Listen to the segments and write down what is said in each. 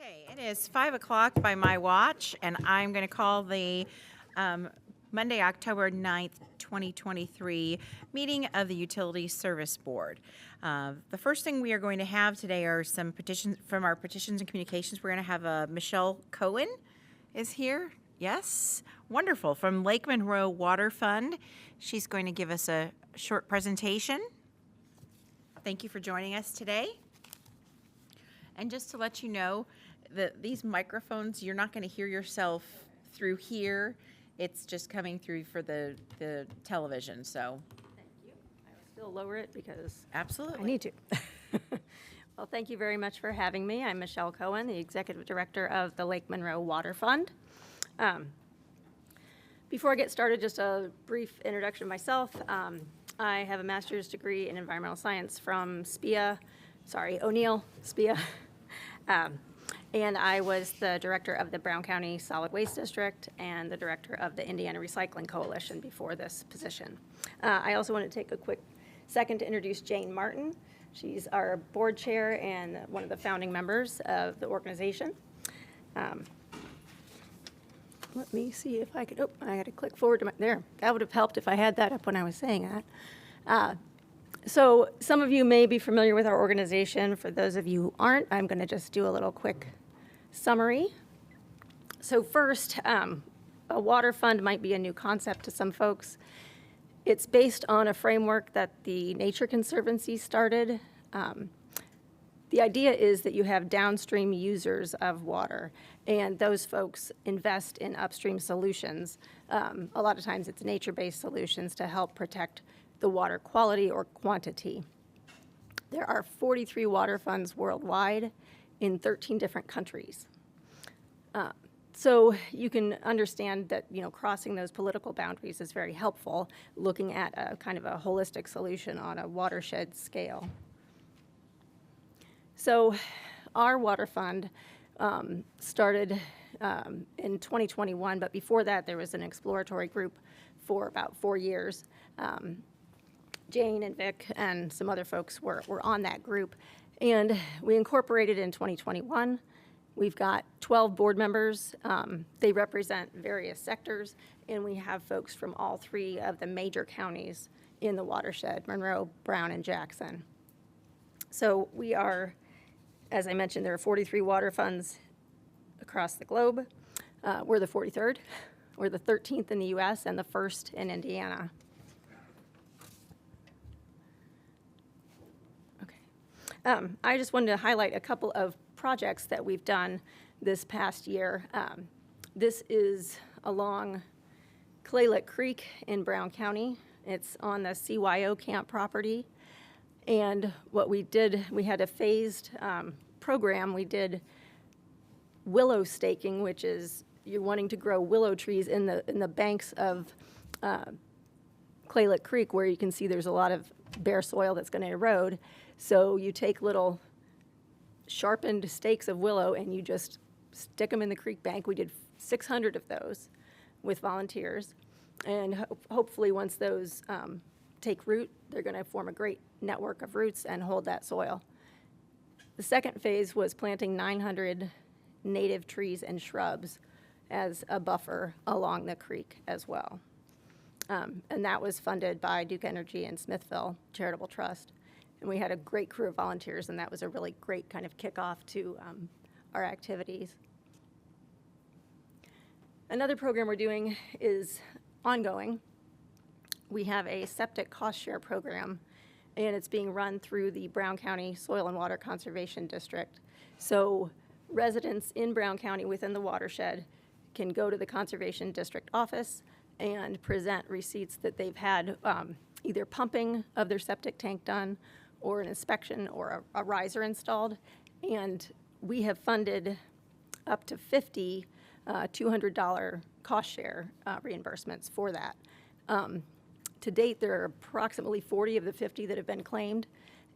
Okay, it is 5 o'clock by my watch, and I'm going to call the Monday, October 9th, 2023 meeting of the Utility Service Board. The first thing we are going to have today are some petitions from our Petitions and Communications. We're going to have Michelle Cohen is here. Yes, wonderful. From Lake Monroe Water Fund. She's going to give us a short presentation. Thank you for joining us today. And just to let you know, these microphones, you're not going to hear yourself through here. It's just coming through for the television, so. Thank you. I will still lower it because Absolutely. I need to. Well, thank you very much for having me. I'm Michelle Cohen, the Executive Director of the Lake Monroe Water Fund. Before I get started, just a brief introduction of myself. I have a master's degree in environmental science from O'Neill, SPIA. And I was the director of the Brown County Solid Waste District and the director of the Indiana Recycling Coalition before this position. I also want to take a quick second to introduce Jane Martin. She's our board chair and one of the founding members of the organization. Let me see if I could, I got to click forward to there. That would have helped if I had that up when I was saying that. So some of you may be familiar with our organization. For those of you who aren't, I'm going to just do a little quick summary. So first, a water fund might be a new concept to some folks. It's based on a framework that the Nature Conservancy started. The idea is that you have downstream users of water, and those folks invest in upstream solutions. A lot of times it's nature-based solutions to help protect the water quality or quantity. There are 43 water funds worldwide in 13 different countries. So you can understand that, crossing those political boundaries is very helpful, looking at a kind of a holistic solution on a watershed scale. So our water fund started in 2021, but before that there was an exploratory group for about 4 years. Jane and Vic and some other folks were on that group, and we incorporated in 2021. We've got 12 board members. They represent various sectors, and we have folks from all 3 of the major counties in the watershed: Monroe, Brown, and Jackson. So we are, as I mentioned, there are 43 water funds across the globe. We're the 43rd. We're the 13th in the U.S. and the 1st in Indiana. I just wanted to highlight a couple of projects that we've done this past year. This is along Clay Lick Creek in Brown County. It's on the CYO camp property. And what we did, we had a phased program. We did willow staking, which is you're wanting to grow willow trees in the banks of Clay Lick Creek, where you can see there's a lot of bare soil that's going to erode. So you take little sharpened stakes of willow and you just stick them in the creek bank. We did 600 of those with volunteers. And hopefully once those take root, they're going to form a great network of roots and hold that soil. The second phase was planting 900 native trees and shrubs as a buffer along the creek as well. And that was funded by Duke Energy and Smithville Charitable Trust. And we had a great crew of volunteers, and that was a really great kind of kickoff to our activities. Another program we're doing is ongoing. We have a septic cost share program, and it's being run through the Brown County Soil and Water Conservation District. So residents in Brown County within the watershed can go to the Conservation District office and present receipts that they've had either pumping of their septic tank done or an inspection or a riser installed. And we have funded up to 50 $200 cost share reimbursements for that. To date, there are approximately 40 of the 50 that have been claimed.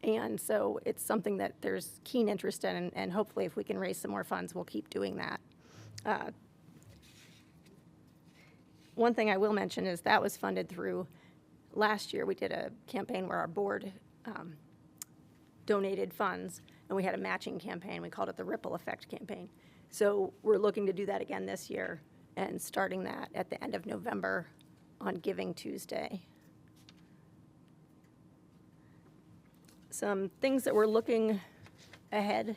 And so it's something that there's keen interest in, and hopefully if we can raise some more funds, we'll keep doing that. One thing I will mention is that was funded through, last year we did a campaign where our board donated funds, and we had a matching campaign. We called it the Ripple Effect campaign. So we're looking to do that again this year and starting that at the end of November on Giving Tuesday. Some things that we're looking ahead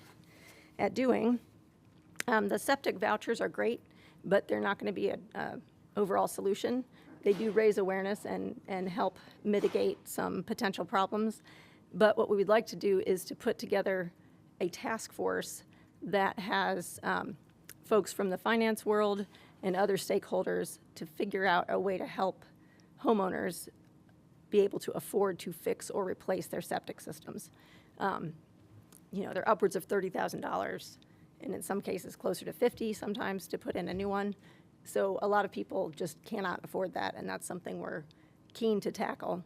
at doing. The septic vouchers are great, but they're not going to be an overall solution. They do raise awareness and help mitigate some potential problems. But what we would like to do is to put together a task force that has folks from the finance world and other stakeholders to figure out a way to help homeowners be able to afford to fix or replace their septic systems. They're upwards of $30,000, and in some cases closer to $50,000 sometimes to put in a new one. So a lot of people just cannot afford that, and that's something we're keen to tackle.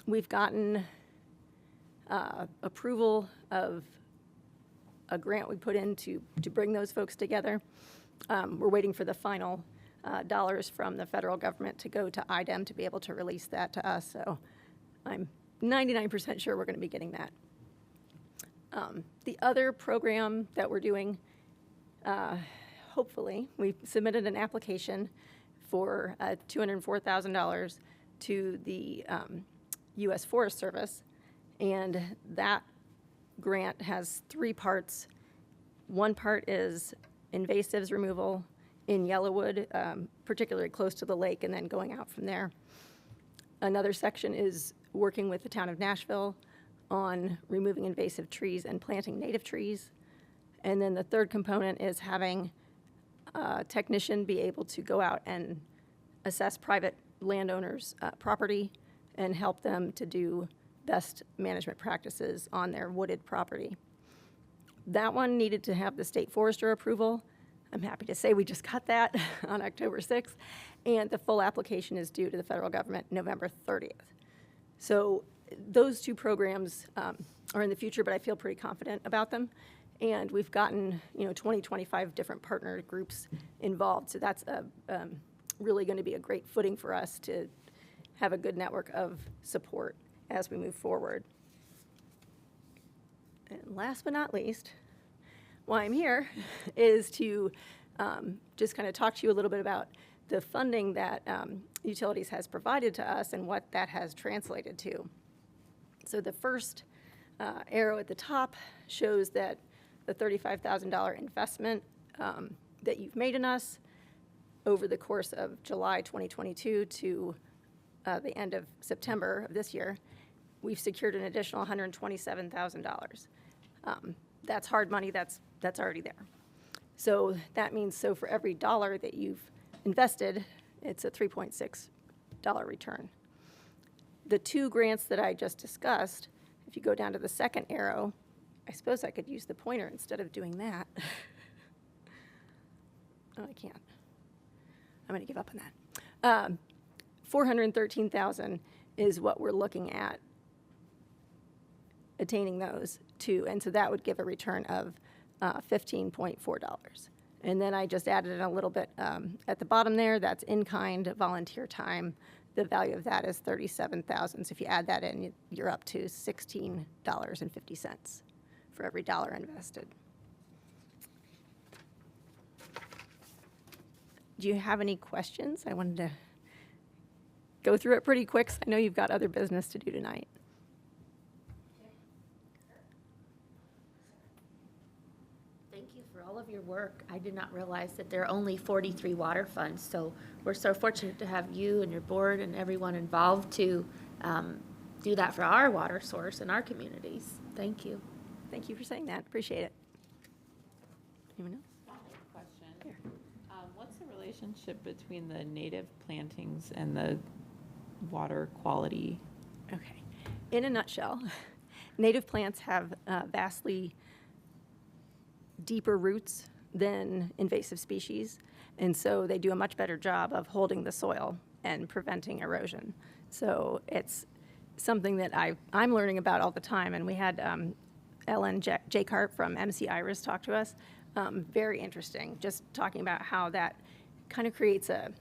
We've gotten approval of a grant we put in to bring those folks together. We're waiting for the final dollars from the federal government to go to IDEM to be able to release that to us. So I'm 99% sure we're going to be getting that. The other program that we're doing, hopefully, we submitted an application for $204,000 to the U.S. Forest Service, and that grant has three parts. One part is invasives removal in Yellowwood, particularly close to the lake, and then going out from there. Another section is working with the town of Nashville on removing invasive trees and planting native trees. And then the third component is having a technician be able to go out and assess private landowners' property and help them to do best management practices on their wooded property. That one needed to have the state forester approval. I'm happy to say we just got that on October 6th, and the full application is due to the federal government November 30th. So those two programs are in the future, but I feel pretty confident about them. And we've gotten 20, 25 different partner groups involved. So that's really going to be a great footing for us to have a good network of support as we move forward. And last but not least, why I'm here is to just kind of talk to you a little bit about the funding that Utilities has provided to us and what that has translated to. So the first arrow at the top shows that the $35,000 investment that you've made in us over the course of July 2022 to the end of September of this year, we've secured an additional $127,000. That's hard money, that's already there. So that means for every dollar that you've invested, it's a $3.6 return. The two grants that I just discussed, if you go down to the second arrow, I suppose I could use the pointer instead of doing that. Oh, I can't. I'm going to give up on that. $413,000 is what we're looking at attaining those to, and so that would give a return of $15.4. And then I just added in a little bit at the bottom there. That's in-kind volunteer time. The value of that is $37,000. So if you add that in, you're up to $16.50 for every dollar invested. Do you have any questions? I wanted to go through it pretty quick, 'cause I know you've got other business to do tonight. Thank you for all of your work. I did not realize that there are only 43 water funds, so we're so fortunate to have you and your board and everyone involved to do that for our water source and our communities. Thank you. Thank you for saying that. Appreciate it. Anyone else? Question. What's the relationship between the native plantings and the water quality? Okay. In a nutshell, native plants have vastly deeper roots than invasive species, and so they do a much better job of holding the soil and preventing erosion. So it's something that I'm learning about all the time, and we had Ellen Jakart from MC Iris talk to us. Very interesting, just talking about how that kind of creates a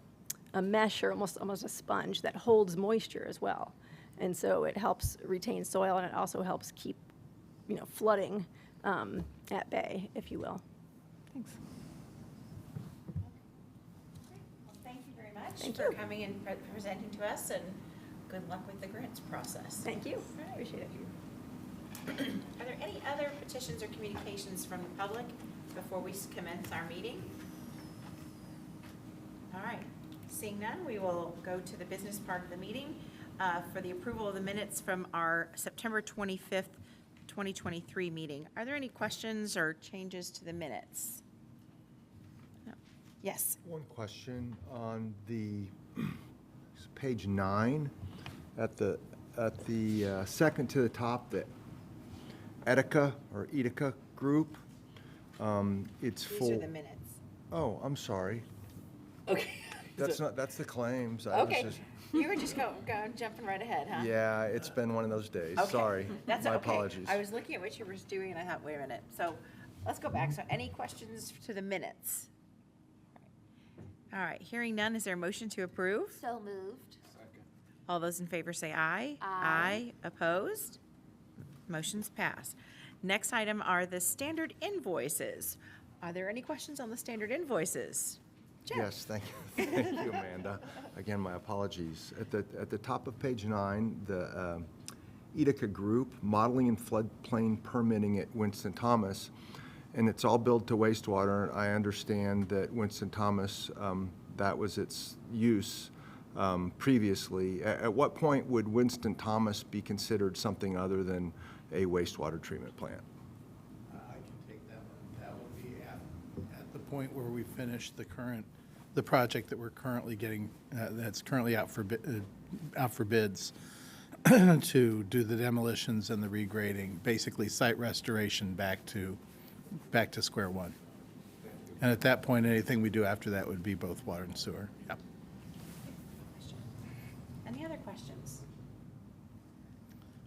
mesh or almost a sponge that holds moisture as well. And so it helps retain soil, and it also helps keep flooding at bay, if you will. Thanks. Well, thank you very much Thank for you. coming and presenting to us, and good luck with the grants process. Thank you. All right. Appreciate it. Are there any other petitions or communications from the public before we commence our meeting? All right, seeing none, we will go to the business part of the meeting for the approval of the minutes from our September 25th, 2023 meeting. Are there any questions or changes to the minutes? No. Yes. One question on the page 9, at the second to the top, the Etica Group. It's These for. are the minutes. Oh, I'm sorry. Okay. That's the claims. I was Okay, just- you were just jumping right ahead, huh? Yeah, it's been one of those days. Okay. Sorry. That's My okay. apologies. I was looking at what you were doing and I thought, wait a minute. So let's go back. So any questions to the minutes? All right, hearing none, is there a motion to approve? So moved. All those in favor say aye. Aye. Opposed? Motion's passed. Next item are the standard invoices. Are there any questions on the standard invoices? Jeff? Yes, thank you. Thank you, Amanda. Again, my apologies. At the top of page 9, the Etica Group, modeling and floodplain permitting at Winston-Thomas, and it's all billed to wastewater. I understand that Winston-Thomas, that was its use previously. At what point would Winston-Thomas be considered something other than a wastewater treatment plant? I can take that one. That will be at the point where we finish the project that we're currently getting, that's currently out for bids to do the demolitions and the regrading, basically site restoration back to square one. And at that point, anything we do after that would be both water and sewer. Yep. Any other questions?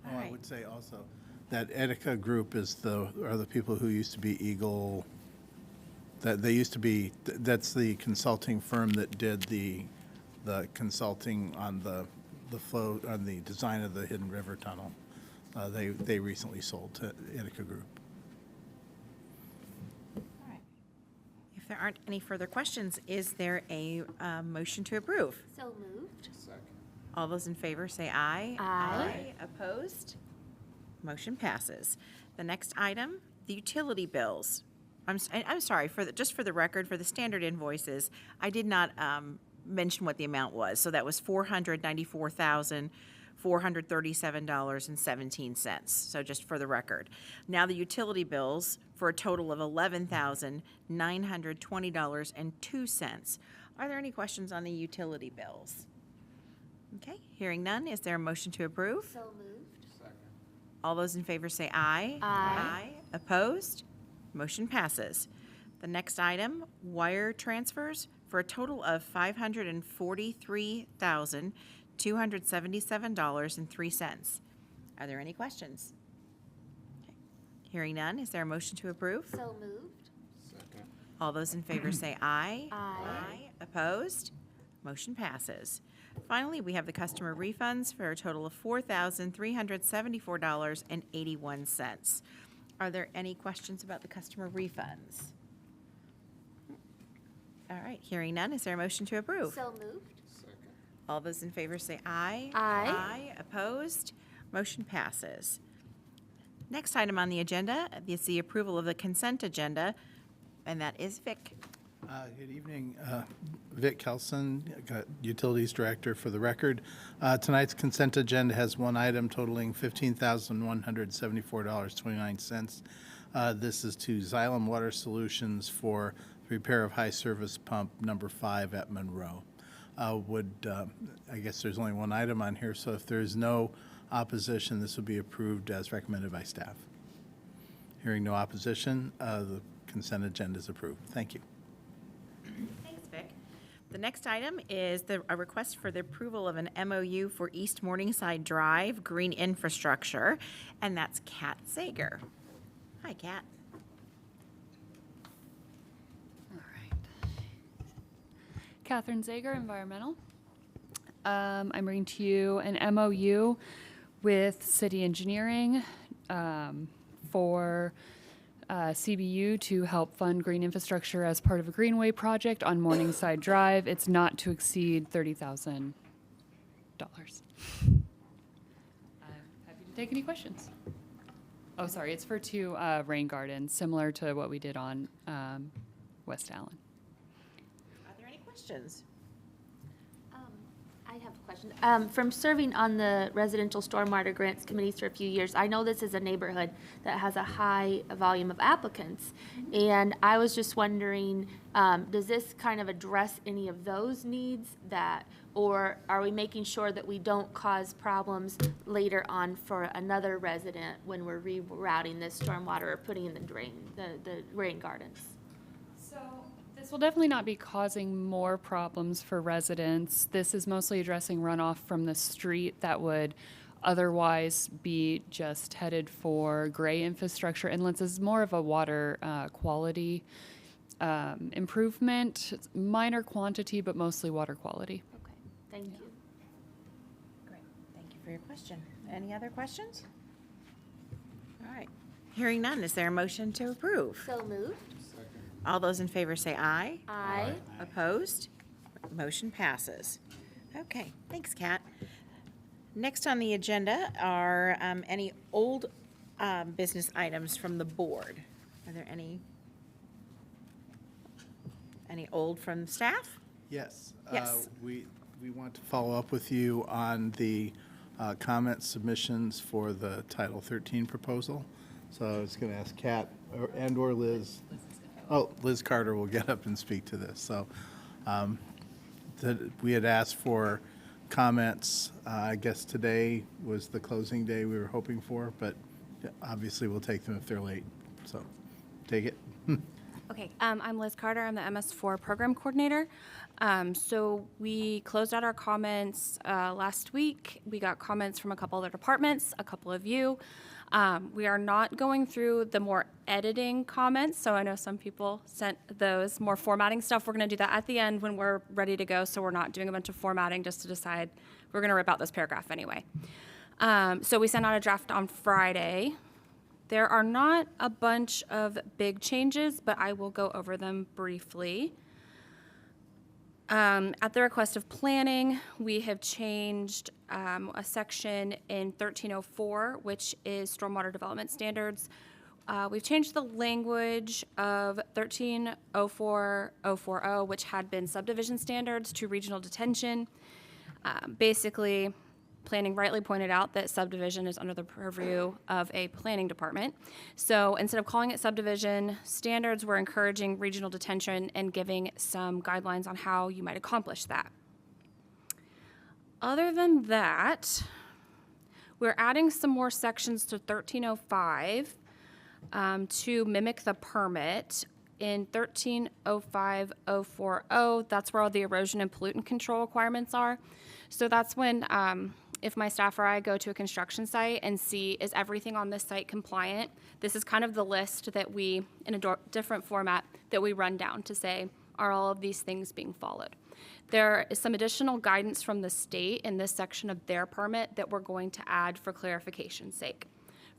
Oh, All I right. would say also that Etica Group are the people who used to be Eagle. That they used to be. That's the consulting firm that did the consulting on the flow on the design of the Hidden River Tunnel. They recently sold to Etica Group. All right. If there aren't any further questions, is there a motion to approve? So moved. All those in favor say aye. Aye. Opposed? Motion passes. The next item, the utility bills. I'm sorry, just for the record, for the standard invoices, I did not mention what the amount was. So that was $494,437.17. So just for the record. Now the utility bills for a total of $11,920.02. Are there any questions on the utility bills? Okay, hearing none, is there a motion to approve? So moved. All those in favor say aye. Aye. Opposed? Motion passes. The next item, wire transfers for a total of $543,277.03. Are there any questions? Okay. Hearing none, is there a motion to approve? So moved. All those in favor say aye. Aye. Opposed? Motion passes. Finally, we have the customer refunds for a total of $4,374.81. Are there any questions about the customer refunds? All right, hearing none, is there a motion to approve? So moved. All those in favor say aye. Aye. Opposed? Motion passes. Next item on the agenda is the approval of the consent agenda, and that is Vic. Good evening, Vic Kelson, Utilities Director for the record. Tonight's consent agenda has one item totaling $15,174.29. This is to Xylem Water Solutions for repair of high service pump number 5 at Monroe. I guess there's only one item on here, so if there's no opposition, this will be approved as recommended by staff. Hearing no opposition, the consent agenda is approved. Thank you. Thanks, Vic. The next item is a request for the approval of an MOU for East Morningside Drive Green Infrastructure, and that's Kat Zager. Hi, Kat. All right. Catherine Zager, Environmental. I'm bringing to you an MOU with City Engineering for CBU to help fund green infrastructure as part of a greenway project on Morningside Drive. It's not to exceed $30,000. I'm happy to take any questions. Oh, sorry, it's for 2 rain gardens, similar to what we did on West Allen. Are there any questions? I have a question. From serving on the Residential Stormwater Grants Committees for a few years, I know this is a neighborhood that has a high volume of applicants. And I was just wondering, does this kind of address any of those needs or are we making sure that we don't cause problems later on for another resident when we're rerouting this stormwater or putting in the rain gardens? So this will definitely not be causing more problems for residents. This is mostly addressing runoff from the street that would otherwise be just headed for gray infrastructure inlets. This is more of a water quality improvement. It's minor quantity, but mostly water quality. Okay, thank you. Great, thank you for your question. Any other questions? All right, hearing none, is there a motion to approve? So moved. All those in favor say aye. Aye. Opposed? Motion passes. Okay, thanks, Kat. Next on the agenda are any old business items from the board. Are there any old from staff? Yes. Yes. We want to follow up with you on the comment submissions for the Title 13 proposal. So I was going to ask Kat and/or Liz. Oh, Liz Carter will get up and speak to this. So we had asked for comments. I guess today was the closing day we were hoping for, but obviously we'll take them if they're late. So take it. Okay, I'm Liz Carter. I'm the MS4 program coordinator. So we closed out our comments last week. We got comments from a couple other departments, a couple of you. We are not going through the more editing comments, so I know some people sent those more formatting stuff. We're going to do that at the end when we're ready to go, so we're not doing a bunch of formatting just to decide we're going to rip out this paragraph anyway. So we sent out a draft on Friday. There are not a bunch of big changes, but I will go over them briefly. At the request of planning, we have changed a section in 1304, which is stormwater development standards. We've changed the language of 1304-040, which had been subdivision standards, to regional detention. Basically, planning rightly pointed out that subdivision is under the purview of a planning department. So instead of calling it subdivision standards, we're encouraging regional detention and giving some guidelines on how you might accomplish that. Other than that, we're adding some more sections to 1305 to mimic the permit. In 1305-040, that's where all the erosion and pollutant control requirements are. So that's when if my staff or I go to a construction site and see, is everything on this site compliant? This is kind of the list that we, in a different format, that we run down to say, are all of these things being followed? There is some additional guidance from the state in this section of their permit that we're going to add for clarification's sake.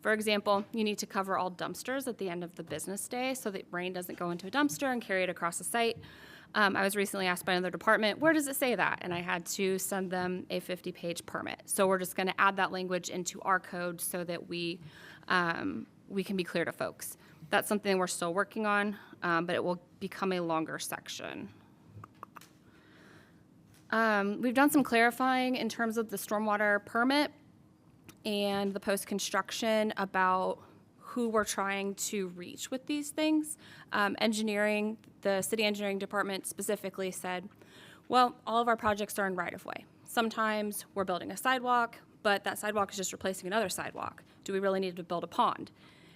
For example, you need to cover all dumpsters at the end of the business day so that rain doesn't go into a dumpster and carry it across the site. I was recently asked by another department, where does it say that? And I had to send them a 50-page permit. So we're just going to add that language into our code so that we can be clear to folks. That's something we're still working on, but it will become a longer section. We've done some clarifying in terms of the stormwater permit and the post-construction about who we're trying to reach with these things. Engineering, the city engineering department specifically said, well, all of our projects are in right-of-way. Sometimes we're building a sidewalk, but that sidewalk is just replacing another sidewalk. Do we really need to build a pond?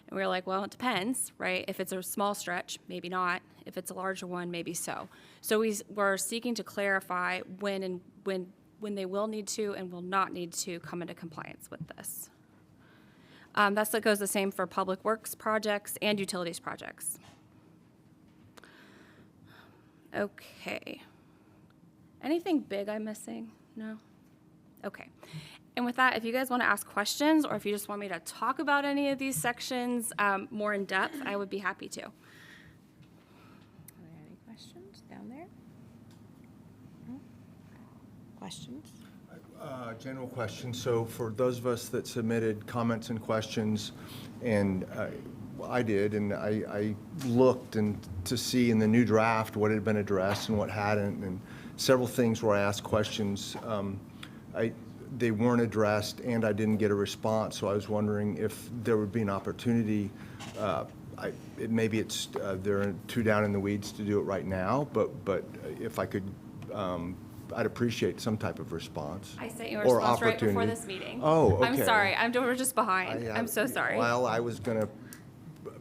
And we were like, well, it depends, right? If it's a small stretch, maybe not. If it's a larger one, maybe so. So we're seeking to clarify when they will need to and will not need to come into compliance with this. That goes the same for public works projects and utilities projects. Okay. Anything big I'm missing? No? Okay. And with that, if you guys want to ask questions, or if you just want me to talk about any of these sections more in depth, I would be happy to. Are there any questions down there? No? Questions? General question. So for those of us that submitted comments and questions, and I did, and I looked and to see in the new draft what had been addressed and what hadn't, and several things where I asked questions, they weren't addressed, and I didn't get a response. So I was wondering if there would be an opportunity. Maybe it's they're too down in the weeds to do it right now, but if I could. I'd appreciate some type of response. I sent you a or response right before opportunity. this meeting. Oh, okay. I'm sorry. We're just behind. I'm so sorry. Well, I was going to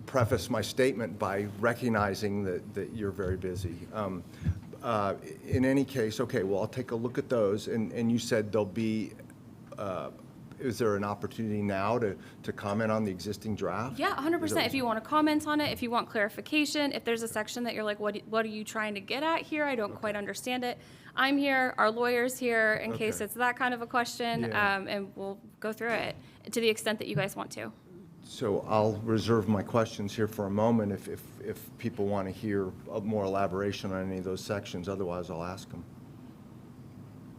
preface my statement by recognizing that you're very busy. In any case, okay, well, I'll take a look at those. And you said there'll be, is there an opportunity now to comment on the existing draft? Yeah, 100%. If you want to comment on it, if you want clarification, if there's a section that you're like, what are you trying to get at here? I don't quite understand it. I'm here, our lawyer's here in case Okay. it's that kind of a question, Yeah. and we'll go through it to the extent that you guys want to. So I'll reserve my questions here for a moment if people want to hear more elaboration on any of those sections. Otherwise, I'll ask them.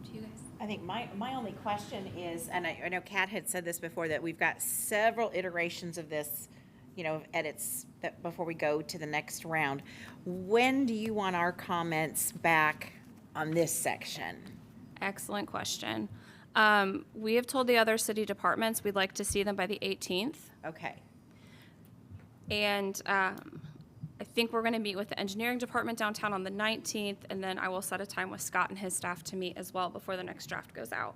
Do you guys? I think my only question is, and I know Kat had said this before, that we've got several iterations of this, edits that before we go to the next round. When do you want our comments back on this section? Excellent question. We have told the other city departments we'd like to see them by the 18th. Okay. And I think we're going to meet with the engineering department downtown on the 19th, and then I will set a time with Scott and his staff to meet as well before the next draft goes out,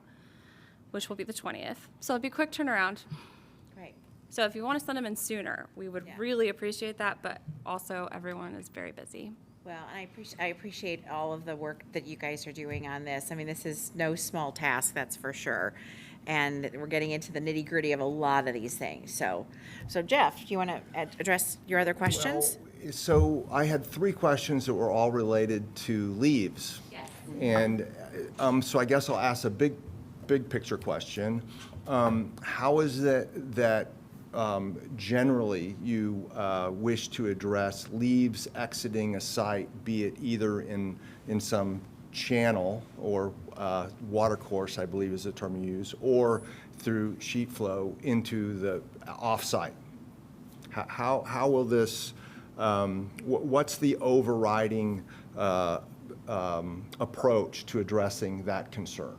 which will be the 20th. So it'll be a quick turnaround. Great. So if you want to send them in sooner, we would Yeah. really appreciate that, but also everyone is very busy. Well, and I appreciate all of the work that you guys are doing on this. I mean, this is no small task, that's for sure. And we're getting into the nitty gritty of a lot of these things. So Jeff, do you want to address your other questions? Well, so I had 3 questions that were all related to leaves. Yes. And so I guess I'll ask a big picture question. How is it that generally you wish to address leaves exiting a site, be it either in some channel or water course, I believe is the term you use, or through sheet flow into the offsite? How will this, what's the overriding approach to addressing that concern?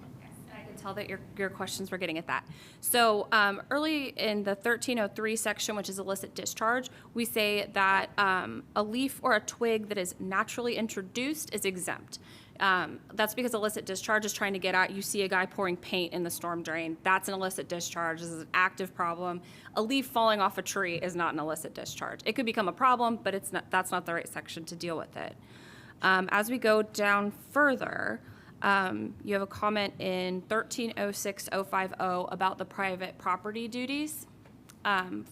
I can tell that your questions were getting at that. So early in the 1303 section, which is illicit discharge, we say that a leaf or a twig that is naturally introduced is exempt. That's because illicit discharge is trying to get at, you see a guy pouring paint in the storm drain. That's an illicit discharge. This is an active problem. A leaf falling off a tree is not an illicit discharge. It could become a problem, but that's not the right section to deal with it. As we go down further, you have a comment in 1306.050 about the private property duties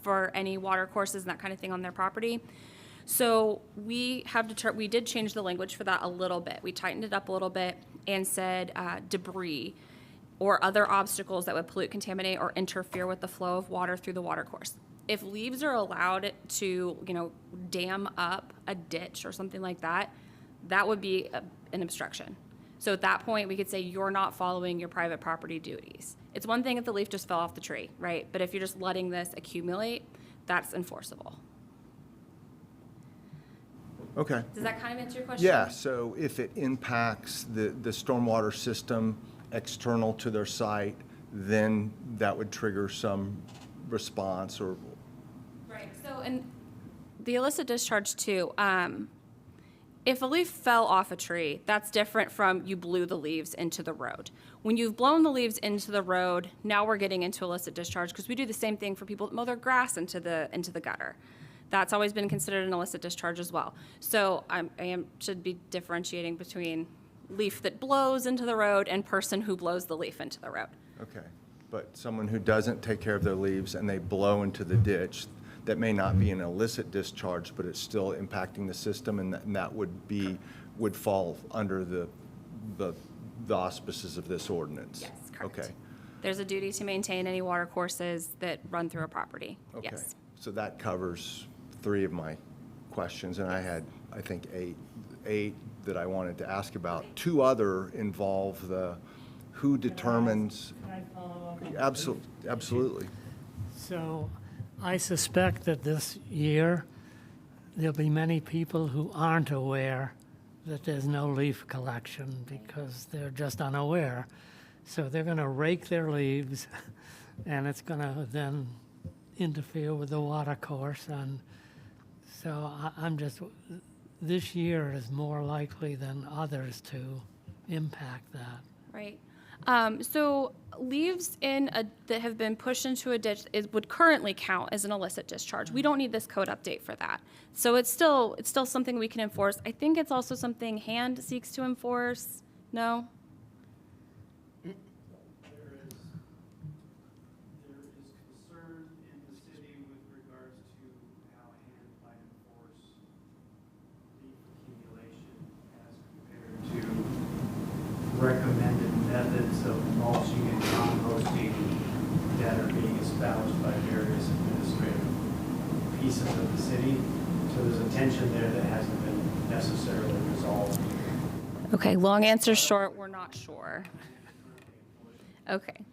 for any water courses and that kind of thing on their property. So we did change the language for that a little bit. We tightened it up a little bit and said debris or other obstacles that would pollute, contaminate, or interfere with the flow of water through the water course. If leaves are allowed to, dam up a ditch or something like that, that would be an obstruction. So at that point, we could say you're not following your private property duties. It's one thing if the leaf just fell off the tree, right? But if you're just letting this accumulate, that's enforceable. Okay. Does that kind of answer your question? Yeah, so if it impacts the stormwater system external to their site, then that would trigger some response or, Right, so, and the illicit discharge too, if a leaf fell off a tree, that's different from you blew the leaves into the road. When you've blown the leaves into the road, now we're getting into illicit discharge because we do the same thing for people that mow their grass into the gutter. That's always been considered an illicit discharge as well. So should be differentiating between leaf that blows into the road and person who blows the leaf into the road. okay. But someone who doesn't take care of their leaves and they blow into the ditch, that may not be an illicit discharge, but it's still impacting the system, and that would fall under the auspices of this ordinance. Yes, correct. Okay. There's a duty to maintain any water courses that run through a property. Okay. Yes. So that covers 3 of my questions, and I had, I think, eight that I wanted to ask about. 2 other involve the, who determines. Can I follow up? Absolutely. So I suspect that this year, there'll be many people who aren't aware that there's no leaf collection because they're just unaware. So they're going to rake their leaves, and it's going to then interfere with the water course. And so I'm just, this year is more likely than others to impact that. Right. So leaves that have been pushed into a ditch would currently count as an illicit discharge. We don't need this code update for that. So it's still something we can enforce. I think it's also something Hand seeks to enforce. No? There is concern in the city with regards to how Hand might enforce leaf accumulation as compared to recommended methods of mulching and composting that are being espoused by various administrative pieces of the city. So there's a tension there that hasn't been necessarily resolved. Okay, long answer short, we're not sure. Okay.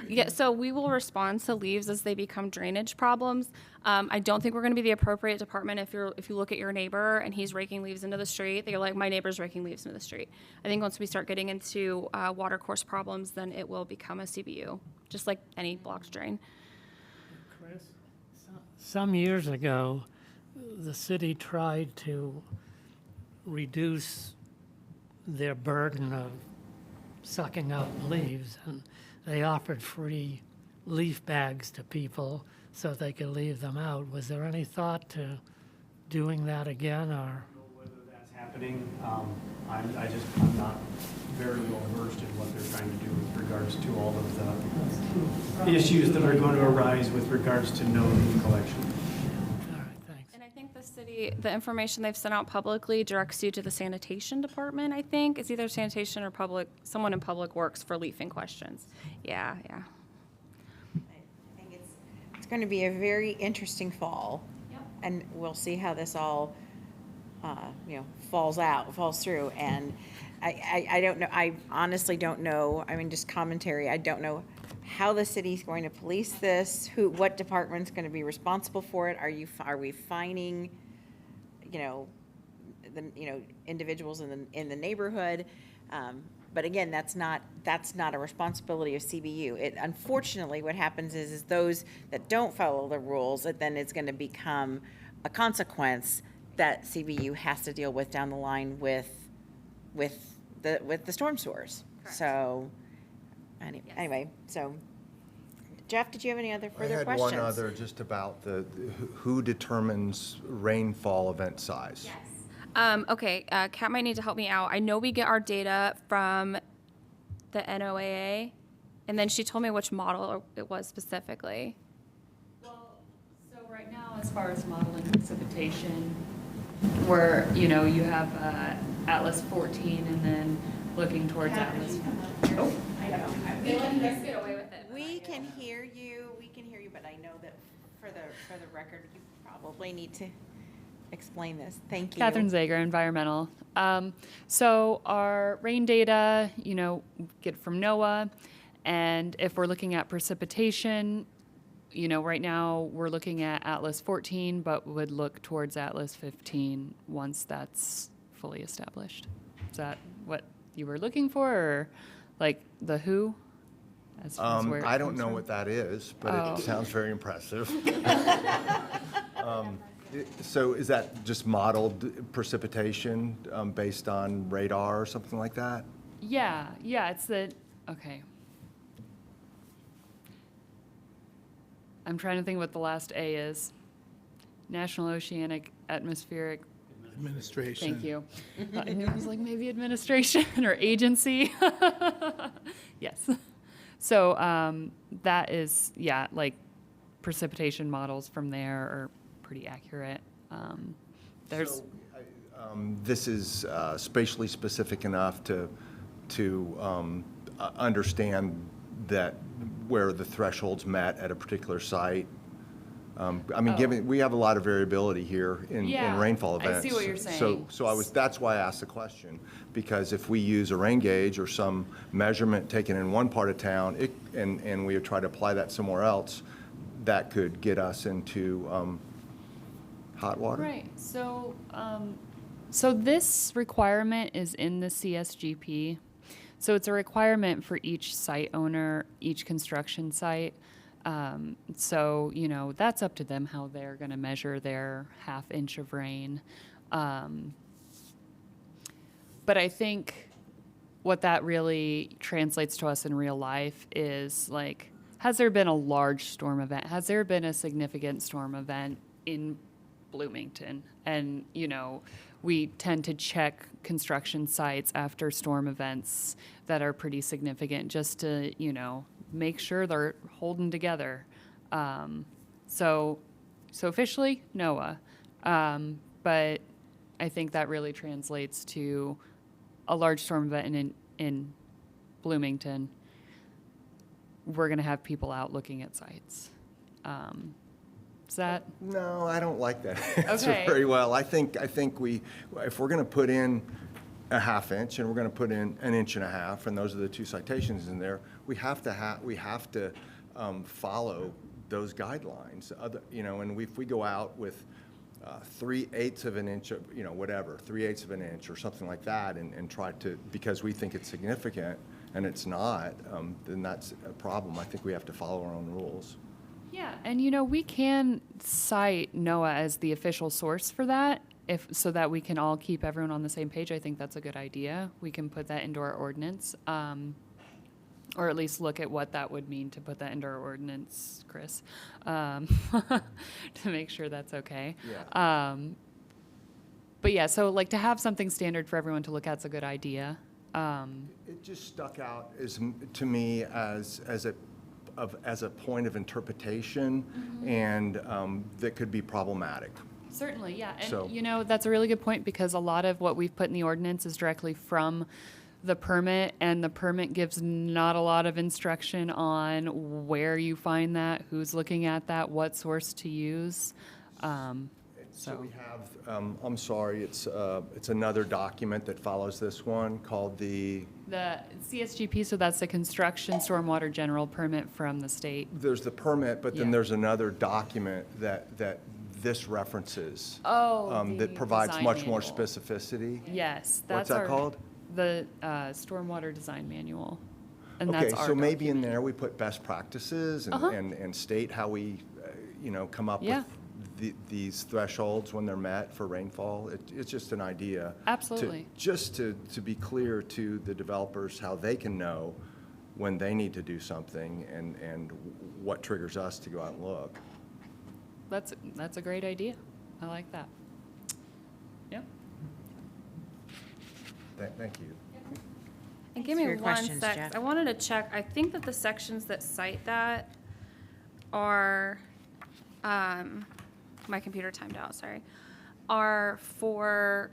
Yeah, so we will respond to leaves as they become drainage problems. I don't think we're going to be the appropriate department if you look at your neighbor and he's raking leaves into the street, that you're like, my neighbor's raking leaves into the street. I think once we start getting into water course problems, then it will become a CBU, just like any blocked drain. Chris? Some years ago, the city tried to reduce their burden of sucking up leaves, and they offered free leaf bags to people so they could leave them out. Was there any thought to doing that again, or? I don't know whether that's happening. I'm not very well versed in what they're trying to do with regards to all of the issues that are going to arise with regards to no leaf collection. All right, thanks. And I think the information they've sent out publicly directs you to the sanitation department, I think. It's either sanitation or someone in public works for leafing questions. Yeah. I think it's going to be a very interesting fall. Yep. And we'll see how this all, falls through. And I don't know, I honestly don't know, I mean, just commentary, I don't know how the city's going to police this, what department's going to be responsible for it. Are we fining, individuals in the neighborhood? But again, that's not a responsibility of CBU. Unfortunately, what happens is those that don't follow the rules, then it's going to become a consequence that CBU has to deal with down the line with the storm sewers. Correct. So, anyway, so Jeff, did you have any other further questions? I had one other just about who determines rainfall event size? Yes. Okay, Kat might need to help me out. I know we get our data from the NOAA, and then she told me which model it was specifically. Well, so right now, as far as modeling precipitation, where, you have Atlas 14 and then looking towards Atlas. Oh, Let's get away with it. We can hear you, but I know that for the record, you probably need to explain this. Thank you. Catherine Zager, environmental. So our rain data, get from NOAA, and if we're looking at precipitation, right now we're looking at Atlas 14, but would look towards Atlas 15 once that's fully established. Is that what you were looking for, or like the who? As where it I don't comes know from? what that is, but Oh. it sounds very impressive. So is that just modeled precipitation based on radar or something like that? Yeah, it's okay. I'm trying to think what the last A is. National Oceanic Atmospheric, Administration. thank you. It was like maybe administration or agency. Yes. So that is, like precipitation models from there are pretty accurate. There's. So, this is spatially specific enough to understand that, where the threshold's met at a particular site. I mean, given, we have a lot of variability here in Yeah, rainfall I events. see what you're saying. So that's why I asked the question, because if we use a rain gauge or some measurement taken in one part of town, and we try to apply that somewhere else, that could get us into hot water. Right, so, so this requirement is in the CSGP. So it's a requirement for each site owner, each construction site. So, you know, that's up to them how they're gonna measure their half inch of rain. But I think what that really translates to us in real life is like, has there been a large storm event? Has there been a significant storm event in Bloomington? And, you know, we tend to check construction sites after storm events that are pretty significant just to, you know, make sure they're holding together. So officially, NOAA. But I think that really translates to a large storm event in Bloomington. We're going to have people out looking at sites. Is that? No, I don't like that answer Okay. very well. I think we, if we're going to put in a half inch and we're going to put in an inch and a half, and those are the two citations in there, we have to follow those guidelines. You know, and if we go out with 3/8 of an inch, you know, whatever, 3/8 of an inch or something like that, and try to, because we think it's significant and it's not, then that's a problem. I think we have to follow our own rules. Yeah, and you know, we can cite NOAA as the official source for that, so that we can all keep everyone on the same page. I think that's a good idea. We can put that into our ordinance, or at least look at what that would mean to put that into our ordinance, Chris, to make sure that's okay. Yeah. But yeah, so like to have something standard for everyone to look at is a good idea. It just stuck out to me as a point of interpretation, and that could be problematic. Certainly, yeah. And, So- you know, that's a really good point because a lot of what we've put in the ordinance is directly from the permit, and the permit gives not a lot of instruction on where you find that, who's looking at that, what source to use. So we have, I'm sorry, it's another document that follows this one called the CSGP, so that's the Construction Stormwater General Permit from the state. there's the permit, but then Yeah. there's another document that this references. Oh, That the provides design much more manual. specificity. Yes, What's that's that our. called? The Stormwater Design Manual. And Okay, that's our so maybe in document. there we put best practices and state how we, you know, come up Yeah. with these thresholds when they're met for rainfall. It's just an idea. Absolutely. Just to be clear to the developers how they can know when they need to do something and what triggers us to go out and look. That's a great idea. I like that. Yep. Thank you. And give for me your one questions, sec. Jeff. I wanted to check. I think that the sections that cite that are, my computer timed out, sorry, are for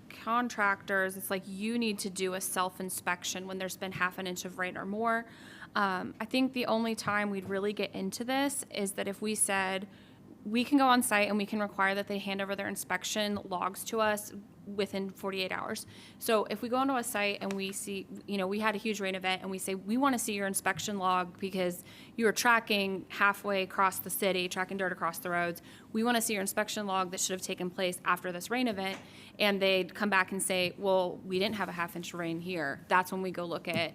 contractors. It's like you need to do a self-inspection when there's been half an inch of rain or more. I think the only time we'd really get into this is that if we said, we can go on site and we can require that they hand over their inspection logs to us within 48 hours. So if we go onto a site and we see, you know, we had a huge rain event and we say, we want to see your inspection log because you were tracking halfway across the city, tracking dirt across the roads. We want to see your inspection log that should have taken place after this rain event. And they'd come back and say, well, we didn't have a half inch of rain here. That's when we go look at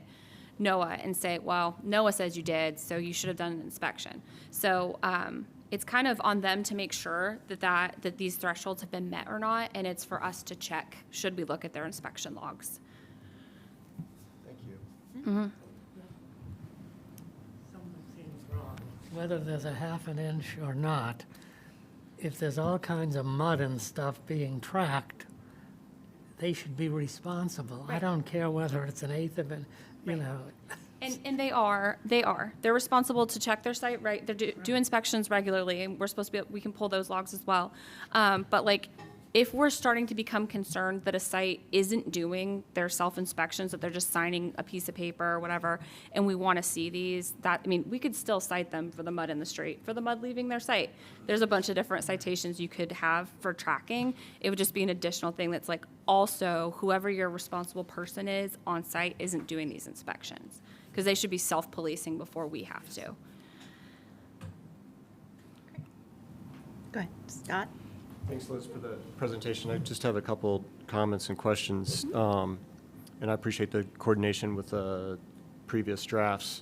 NOAA and say, well, NOAA says you did, so you should have done an inspection. So, it's kind of on them to make sure that these thresholds have been met or not, and it's for us to check, should we look at their inspection logs. Thank you. Something seems wrong. Whether there's a half an inch or not, if there's all kinds of mud and stuff being tracked, they should be responsible. I don't care whether it's an eighth of an, you know. And they are. They're responsible to check their site, right? They do inspections regularly, and we're supposed to be, we can pull those logs as well. But like, if we're starting to become concerned that a site isn't doing their self-inspections, that they're just signing a piece of paper or whatever, and we want to see these, we could still cite them for the mud in the street, for the mud leaving their site. There's a bunch of different citations you could have for tracking. It would just be an additional thing that's like, also, whoever your responsible person is on site isn't doing these inspections, because they should be self-policing before we have to. Go ahead, Scott. Thanks, Liz, for the presentation. I just have a couple comments and questions. And I appreciate the coordination with previous drafts.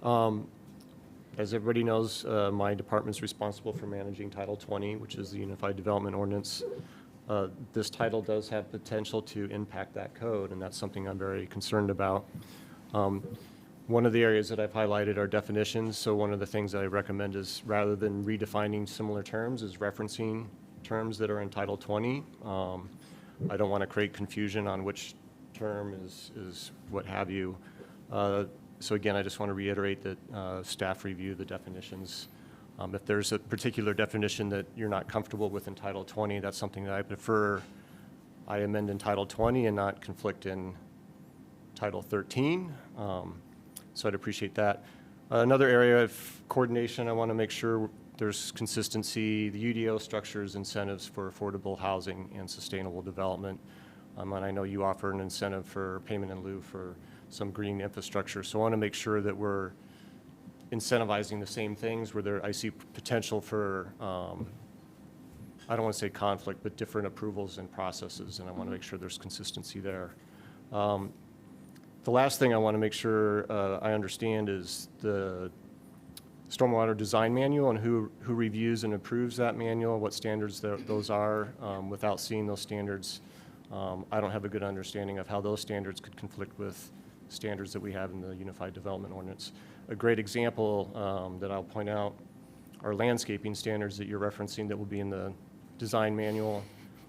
As everybody knows, my department's responsible for managing Title 20, which is the Unified Development Ordinance. This title does have potential to impact that code, and that's something I'm very concerned about. One of the areas that I've highlighted are definitions. So one of the things that I recommend is, rather than redefining similar terms, is referencing terms that are in Title 20. I don't want to create confusion on which term is what have you. So again, I just want to reiterate that staff review the definitions. If there's a particular definition that you're not comfortable with in Title 20, that's something that I prefer I amend in Title 20 and not conflict in Title 13. So I'd appreciate that. Another area of coordination, I want to make sure there's consistency. The UDO structures incentives for affordable housing and sustainable development. And I know you offer an incentive for payment in lieu for some green infrastructure. So I want to make sure that we're incentivizing the same things where I see potential for, I don't want to say conflict, but different approvals and processes. And I want to make sure there's consistency there. The last thing I want to make sure I understand is the Stormwater Design Manual and who reviews and approves that manual, what standards those are. Without seeing those standards, I don't have a good understanding of how those standards could conflict with standards that we have in the Unified Development Ordinance. A great example that I'll point out are landscaping standards that you're referencing that will be in the design manual.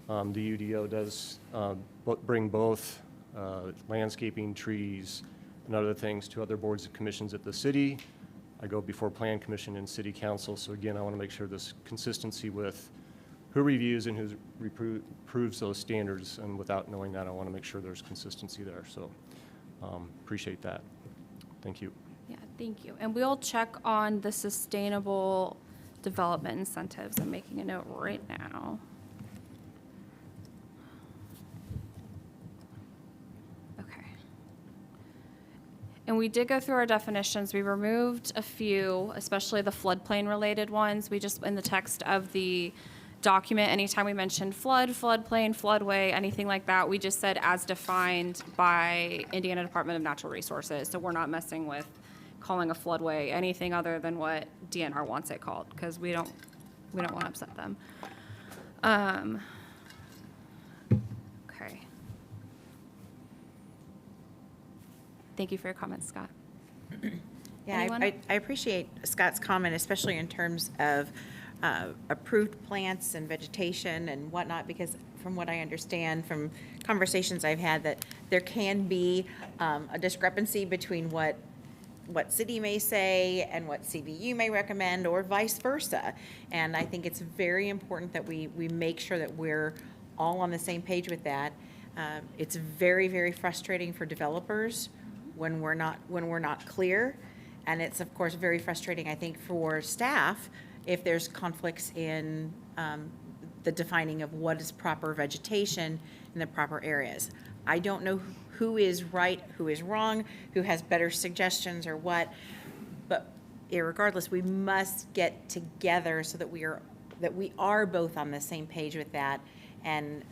The UDO does bring both landscaping, trees, and other things to other boards and commissions at the city. I go before Plan Commission and City Council. So again, I want to make sure there's consistency with who reviews and who approves those standards. And without knowing that, I want to make sure there's consistency there. So appreciate that. Thank you. Yeah, thank you. And we'll check on the sustainable development incentives. I'm making a note right now. Okay. And we did go through our definitions. We removed a few, especially the floodplain related ones. We just, in the text of the document, anytime we mentioned flood, floodplain, floodway, anything like that, we just said as defined by Indiana Department of Natural Resources. So we're not messing with calling a floodway anything other than what DNR wants it called, because we don't want to upset them. Okay. Thank you for your comments, Scott. Yeah, Anyone? I appreciate Scott's comment, especially in terms of approved plants and vegetation and whatnot, because from what I understand from conversations I've had, that there can be a discrepancy between what city may say and what CBU may recommend, or vice versa. And I think it's very important that we make sure that we're all on the same page with that. It's very, very frustrating for developers when we're not clear. And it's, of course, very frustrating, I think, for staff if there's conflicts in the defining of what is proper vegetation in the proper areas. I don't know who is right, who is wrong, who has better suggestions or what, but irregardless, we must get together so that we are both on the same page with that, and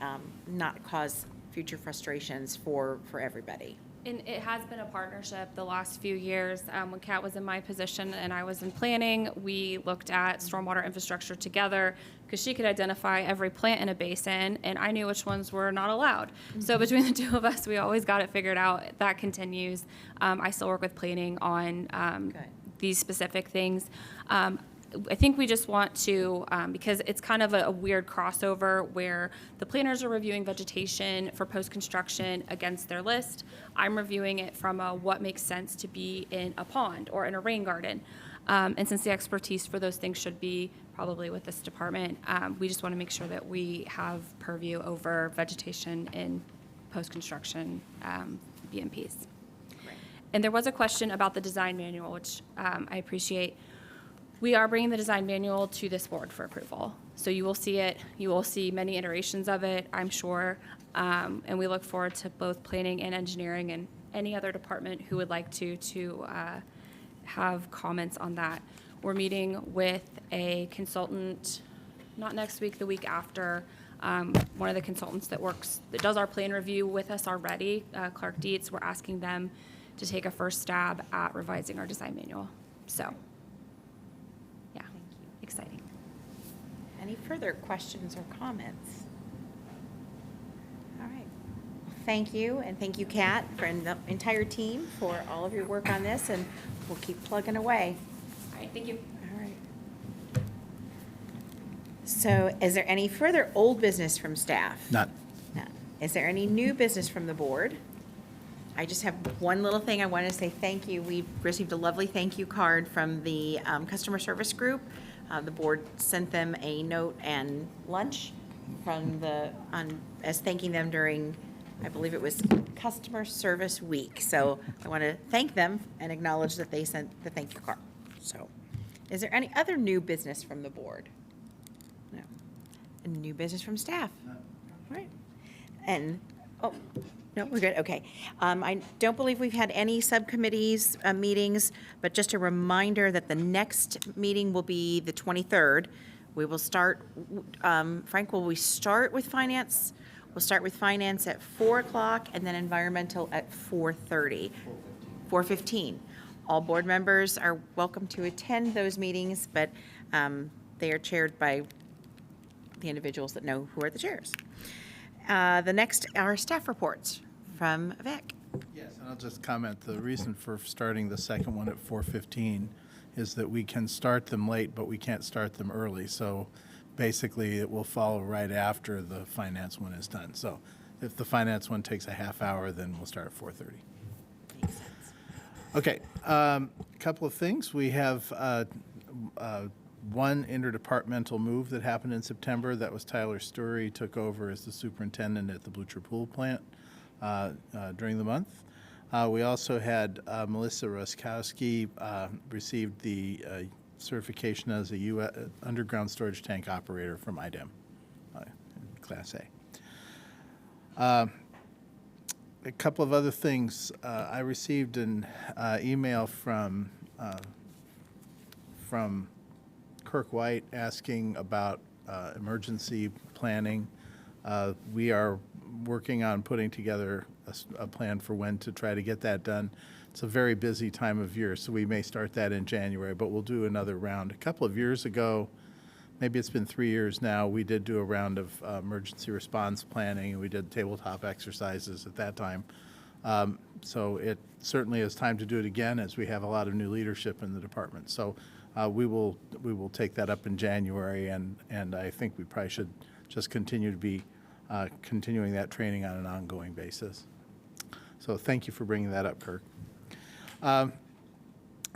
not cause future frustrations for everybody. And it has been a partnership the last few years. When Kat was in my position and I was in planning, we looked at stormwater infrastructure together because she could identify every plant in a basin, and I knew which ones were not allowed. So between the two of us, we always got it figured out. That continues. I still work with planning on these specific things. I think we just want to, because it's kind of a weird crossover where the planners are reviewing vegetation for post-construction against their list. I'm reviewing it from what makes sense to be in a pond or in a rain garden. And since the expertise for those things should be probably with this department. We just want to make sure that we have purview over vegetation in post-construction BMPs. And there was a question about the design manual, which I appreciate. We are bringing the design manual to this board for approval. So you will see it. You will see many iterations of it, I'm sure. And we look forward to both planning and engineering and any other department who would like to have comments on that. We're meeting with a consultant, not next week, the week after. One of the consultants that does our plan review with us already, Clark Dietz, we're asking them to take a first stab at revising our design manual. So, yeah, exciting. Any further questions or comments? All right. Thank you, and thank you, Kat, and the entire team for all of your work on this, and we'll keep plugging away. All right, thank you. All right. So is there any further old business from staff? None. None. Is there any new business from the board? I just have one little thing I want to say thank you. We received a lovely thank you card from the customer service group. The board sent them a note and lunch from as thanking them during, I believe it was Customer Service Week. So I want to thank them and acknowledge that they sent the thank you card. So is there any other new business from the board? No. And new business from staff? No. All right. And, oh, no, we're good, okay. I don't believe we've had any subcommittees meetings, but just a reminder that the next meeting will be the 23rd. We will start, Frank, will we start with finance? We'll start with finance at 4 o'clock and then environmental at 4:30. 4:15. All board members are welcome to attend those meetings, but they are chaired by the individuals that know who are the chairs. The next are staff reports from Vic. Yes, and I'll just comment, the reason for starting the second one at 4:15 is that we can start them late, but we can't start them early. So basically, it will follow right after the finance one is done. So if the finance one takes a half hour, then we'll start at 4:30. Makes sense. Okay, couple of things. We have one interdepartmental move that happened in September. That was Tyler Story took over as the superintendent at the Blucher Pool plant during the month. We also had Melissa Roskowski received the certification as a U.S. underground storage tank operator from IDEM, Class A. A couple of other things. I received an email from Kirk White asking about emergency planning. We are working on putting together a plan for when to try to get that done. It's a very busy time of year, so we may start that in January, but we'll do another round. A couple of years ago, maybe it's been 3 years now, we did do a round of emergency response planning, and we did tabletop exercises at that time. So it certainly is time to do it again, as we have a lot of new leadership in the department. So we will take that up in January, and I think we probably should just continue to be continuing that training on an ongoing basis. So thank you for bringing that up, Kirk.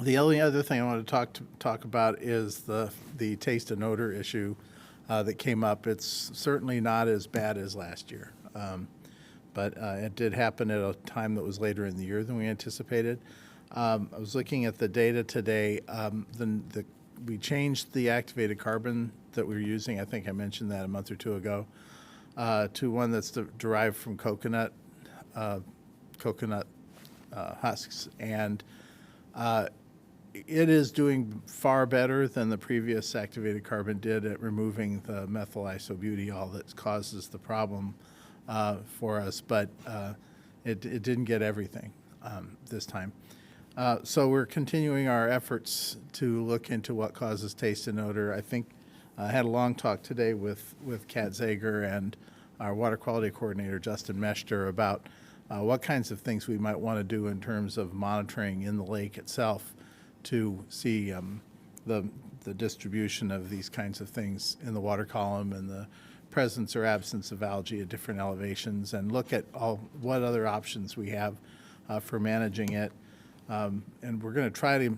The only other thing I want to talk about is the taste and odor issue that came up. It's certainly not as bad as last year, but it did happen at a time that was later in the year than we anticipated. I was looking at the data today. We changed the activated carbon that we were using. I think I mentioned that a month or two ago, to one that's derived from coconut husks, and it is doing far better than the previous activated carbon did at removing the methyl isobutyol that causes the problem for us, but it didn't get everything this time. So we're continuing our efforts to look into what causes taste and odor. I think I had a long talk today with Kat Zager and our water quality coordinator, Justin Mester, about what kinds of things we might want to do in terms of monitoring in the lake itself to see the distribution of these kinds of things in the water column and the presence or absence of algae at different elevations, and look at what other options we have for managing it. And we're going to try to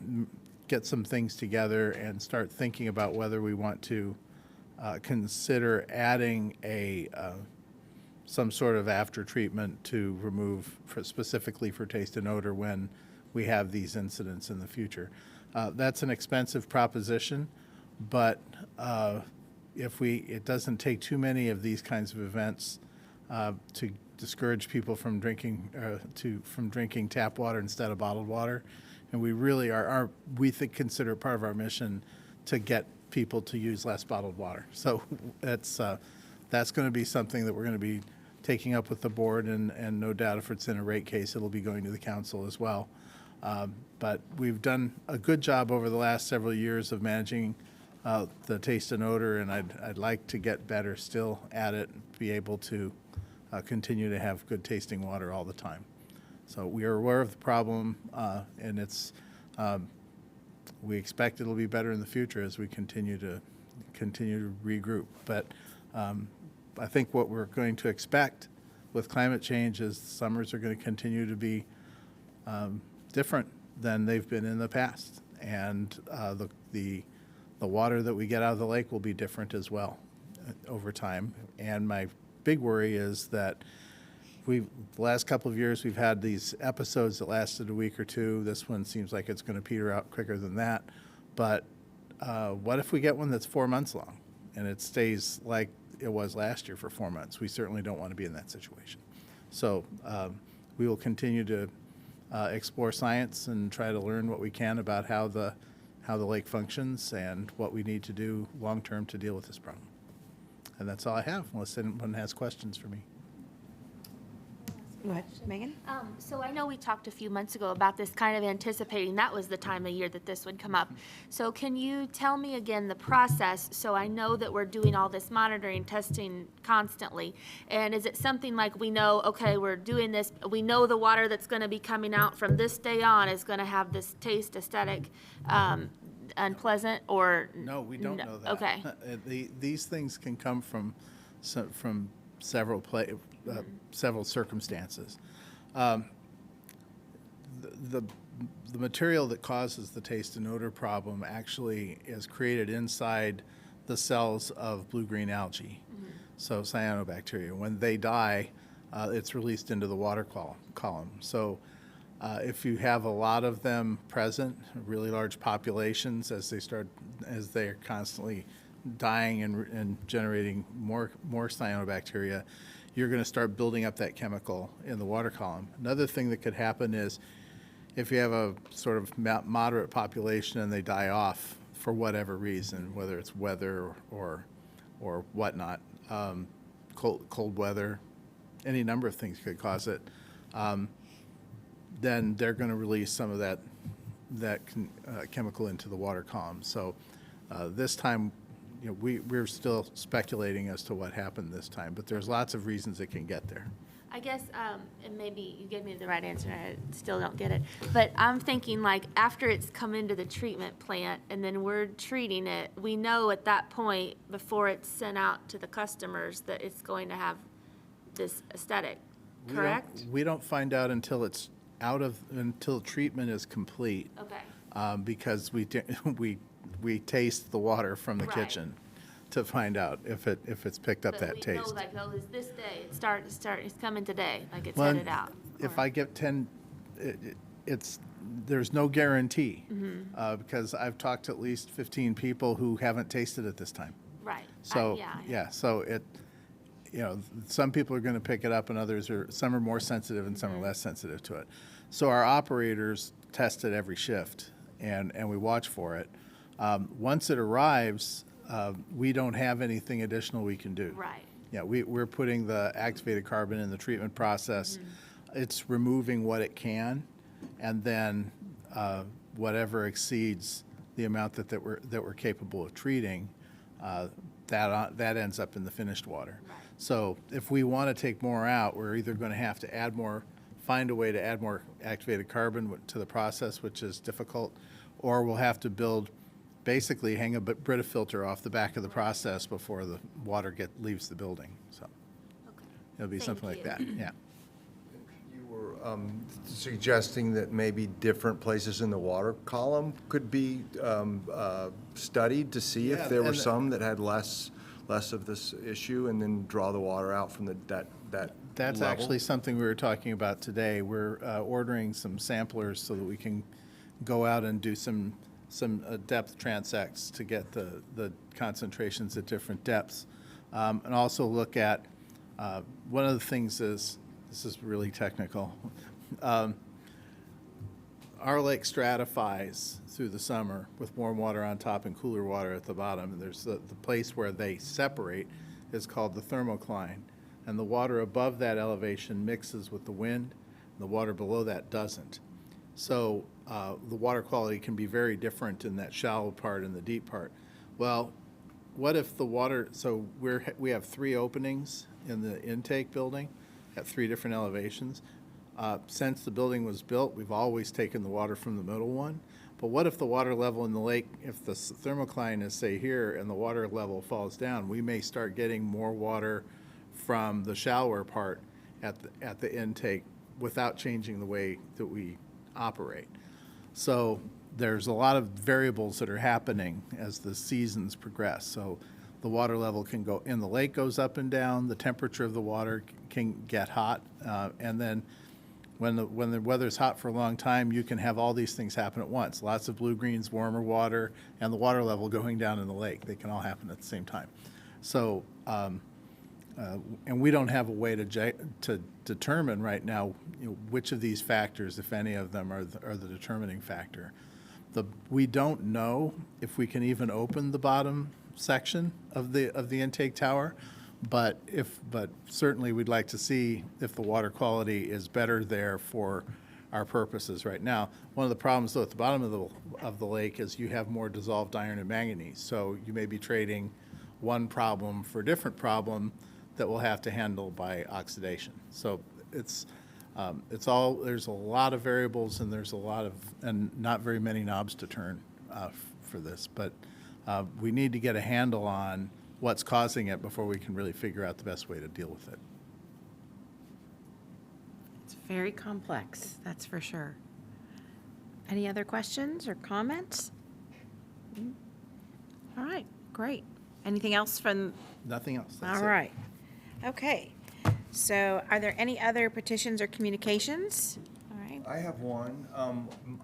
get some things together and start thinking about whether we want to consider adding some sort of after treatment to remove specifically for taste and odor when we have these incidents in the future. That's an expensive proposition, but it doesn't take too many of these kinds of events to discourage people from drinking tap water instead of bottled water. And we really consider it part of our mission to get people to use less bottled water. So that's going to be something that we're going to be taking up with the board, and no doubt if it's in a rate case, it'll be going to the council as well. But we've done a good job over the last several years of managing the taste and odor, and I'd like to get better still at it, be able to continue to have good tasting water all the time. So we are aware of the problem, and we expect it'll be better in the future as we continue to regroup. But I think what we're going to expect with climate change is summers are going to continue to be different than they've been in the past, and the water that we get out of the lake will be different as well over time. And my big worry is that the last couple of years we've had these episodes that lasted a week or two. This one seems like it's going to peter out quicker than that. But what if we get one that's 4 months long and it stays like it was last year for 4 months? We certainly don't want to be in that situation. So we will continue to explore science and try to learn what we can about how the lake functions and what we need to do long term to deal with this problem. And that's all I have, unless anyone has questions for me. Go ahead, Megan? So I know we talked a few months ago about this, kind of anticipating that was the time of year that this would come up. So can you tell me again the process, so I know that we're doing all this monitoring, testing constantly? And is it something like we know, okay, we're doing this, we know the water that's going to be coming out from this day on is going to have this taste, aesthetic, unpleasant, or? No, we don't know that. Okay. These things can come from several circumstances. The material that causes the taste and odor problem actually is created inside the cells of blue-green algae, so cyanobacteria. When they die, it's released into the water column. So if you have a lot of them present, really large populations, as they are constantly dying and generating more cyanobacteria, you're going to start building up that chemical in the water column. Another thing that could happen is if you have a sort of moderate population and they die off for whatever reason, whether it's weather or whatnot, cold weather, any number of things could cause it, then they're going to release some of that chemical into the water column. So this time, we're still speculating as to what happened this time, but there's lots of reasons it can get there. I guess, and maybe you gave me the right answer, and I still don't get it, but I'm thinking like after it's come into the treatment plant and then we're treating it, we know at that point before it's sent out to the customers that it's going to have this aesthetic, correct? We don't find out until it's until treatment is complete. Okay. Because we taste the water from the Right. kitchen to find out if it's picked up that But taste. we know, like, oh, it's this day, it's coming today, like it's Well, headed out. If or- I get 10, there's no guarantee, Mm-hmm. because I've talked to at least 15 people who haven't tasted it this time. Right. So, Yeah. so some people are going to pick it up and some are more sensitive and some are less sensitive to it. So our operators test it every shift and we watch for it. Once it arrives, we don't have anything additional we can do. Right. Yeah, we're putting the activated carbon in the treatment process. It's removing what it can, and then whatever exceeds the amount that we're capable of treating, that ends up in the finished water. Right. So if we want to take more out, we're either going to have to find a way to add more activated carbon to the process, which is difficult, or we'll have to basically hang a Brita filter off the back of the process before the water leaves the building. So Okay. it'll be Thank something like you. that. Yeah. You were suggesting that maybe different places in the water column could be studied to see Yeah, if there were and- some that had less of this issue, and then draw the water out from that That's level? actually something we were talking about today. We're ordering some samplers so that we can go out and do some depth transects to get the concentrations at different depths. And also look at, one of the things is, this is really technical. Our lake stratifies through the summer with warm water on top and cooler water at the bottom. And there's the place where they separate is called the thermocline. And the water above that elevation mixes with the wind, and the water below that doesn't. So the water quality can be very different in that shallow part and the deep part. Well, what if the water, so we have 3 openings in the intake building at 3 different elevations. Since the building was built, we've always taken the water from the middle one. But what if the water level in the lake, if the thermocline is, say, here, and the water level falls down, we may start getting more water from the shallower part at the intake without changing the way that we operate. So there's a lot of variables that are happening as the seasons progress. So the water level can go, in the lake goes up and down, the temperature of the water can get hot, and then when the weather's hot for a long time, you can have all these things happen at once. Lots of blue-greens, warmer water, and the water level going down in the lake. They can all happen at the same time. So, and we don't have a way to determine right now, which of these factors, if any of them, are the determining factor. We don't know if we can even open the bottom section of the intake tower, but certainly we'd like to see if the water quality is better there for our purposes right now. One of the problems, though, at the bottom of the lake is you have more dissolved iron and manganese, so you may be trading one problem for a different problem that we'll have to handle by oxidation. So it's all, there's a lot of variables, and there's and not very many knobs to turn for this, but we need to get a handle on what's causing it before we can really figure out the best way to deal with it. It's very complex, that's for sure. Any other questions or comments? All right, great. Anything else from? Nothing else. That's All it. right. Okay. So are there any other petitions or communications? All right. I have one.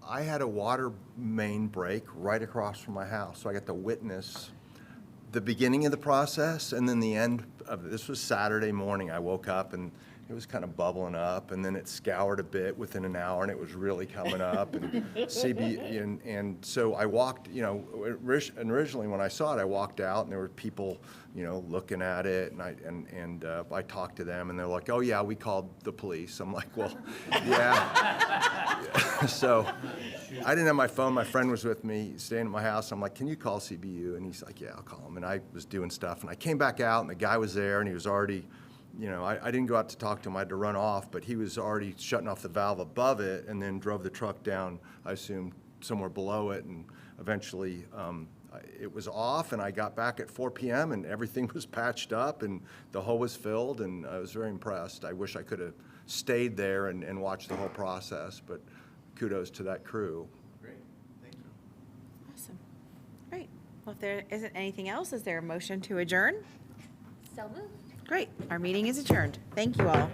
I had a water main break right across from my house, so I got to witness the beginning of the process and then the end of it. This was Saturday morning. I woke up and it was kind of bubbling up, and then it scoured a bit within an hour, and it was really coming up. And and so I walked. Originally when I saw it, I walked out, and there were people, looking at it, and I talked to them, and they're like, "Oh yeah, we called the police." I'm like, "Well, yeah." So I didn't have my phone. My friend was with me, staying at my house. I'm like, "Can you call CBU?" And he's like, "Yeah, I'll call him." And I was doing stuff, and I came back out, and the guy was there, and he was already. I didn't go out to talk to him. I had to run off, but he was already shutting off the valve above it, and then drove the truck down, I assume, somewhere below it, and eventually it was off, and I got back at 4 p.m., and everything was patched up, and the hole was filled, and I was very impressed. I wish I could have stayed there and watched the whole process, but kudos to that crew. Great, thank you. Awesome. Great. Well, if there isn't anything else, is there a motion to adjourn? So moved. Great. Our meeting is adjourned. Thank you all.